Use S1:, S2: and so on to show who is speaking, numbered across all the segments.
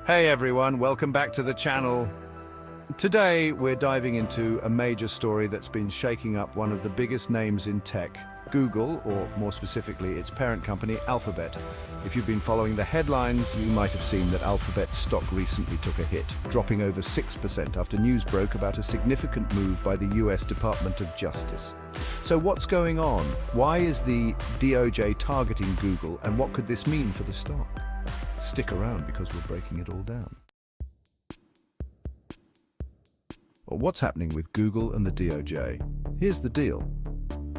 S1: Hey everyone, welcome back to the channel. Today we're diving into a major story that's been shaking up one of the biggest names in tech, Google, or more specifically its parent company, Alphabet. If you've been following the headlines, you might have seen that Alphabet's stock recently took a hit, dropping over 6% after news broke about a significant move by the US Department of Justice. So what's going on? Why is the DOJ targeting Google, and what could this mean for the stock? Stick around because we're breaking it all down. Well, what's happening with Google and the DOJ? Here's the deal.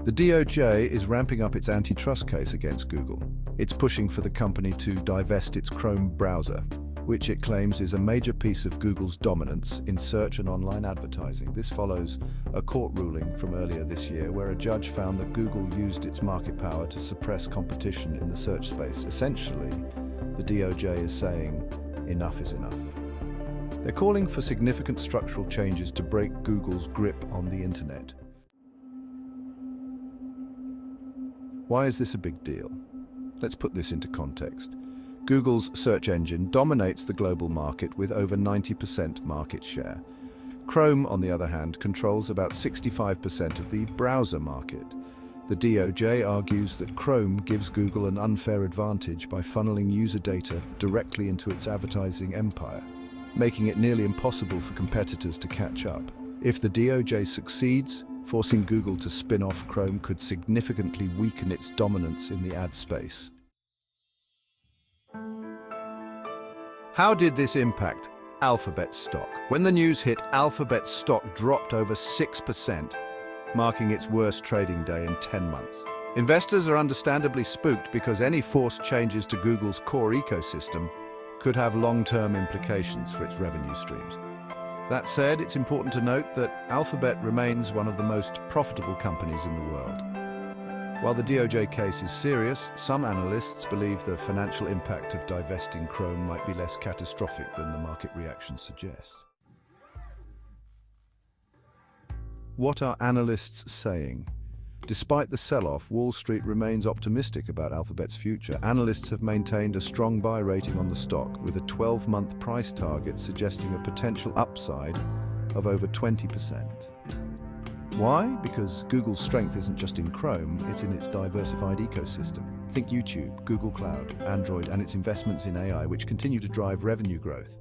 S1: The DOJ is ramping up its antitrust case against Google. It's pushing for the company to divest its Chrome browser, which it claims is a major piece of Google's dominance in search and online advertising. This follows a court ruling from earlier this year where a judge found that Google used its market power to suppress competition in the search space. Essentially, the DOJ is saying enough is enough. They're calling for significant structural changes to break Google's grip on the internet. Why is this a big deal? Let's put this into context. Google's search engine dominates the global market with over 90% market share. Chrome, on the other hand, controls about 65% of the browser market. The DOJ argues that Chrome gives Google an unfair advantage by funneling user data directly into its advertising empire, making it nearly impossible for competitors to catch up. If the DOJ succeeds, forcing Google to spin off Chrome could significantly weaken its dominance in the ad space. How did this impact Alphabet's stock? When the news hit, Alphabet's stock dropped over 6%, marking its worst trading day in 10 months. Investors are understandably spooked because any forced changes to Google's core ecosystem could have long-term implications for its revenue streams. That said, it's important to note that Alphabet remains one of the most profitable companies in the world. While the DOJ case is serious, some analysts believe the financial impact of divesting Chrome might be less catastrophic than the market reaction suggests. What are analysts saying? Despite the sell-off, Wall Street remains optimistic about Alphabet's future. Analysts have maintained a strong buy rating on the stock, with a 12-month price target suggesting a potential upside of over 20%. Why? Because Google's strength isn't just in Chrome, it's in its diversified ecosystem. Think YouTube, Google Cloud, Android, and its investments in AI, which continue to drive revenue growth.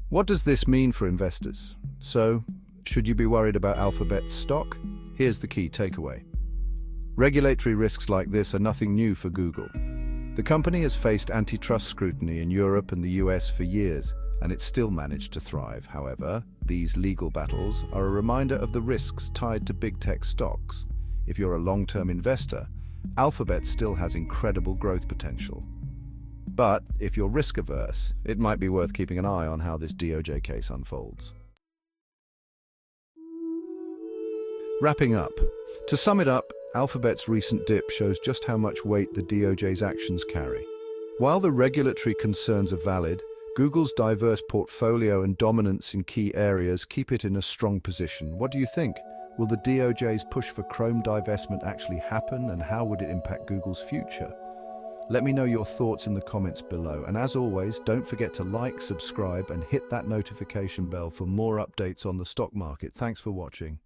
S1: What does this mean for investors? So, should you be worried about Alphabet's stock? Here's the key takeaway. Regulatory risks like this are nothing new for Google. The company has faced antitrust scrutiny in Europe and the US for years, and it's still managed to thrive. However, these legal battles are a reminder of the risks tied to big tech stocks. If you're a long-term investor, Alphabet still has incredible growth potential. But if you're risk-averse, it might be worth keeping an eye on how this DOJ case unfolds. Wrapping up. To sum it up, Alphabet's recent dip shows just how much weight the DOJ's actions carry. While the regulatory concerns are valid, Google's diverse portfolio and dominance in key areas keep it in a strong position. What do you think? Will the DOJ's push for Chrome divestment actually happen, and how would it impact Google's future? Let me know your thoughts in the comments below. And as always, don't forget to like, subscribe, and hit that notification bell for more updates on the stock market. Thanks for watching.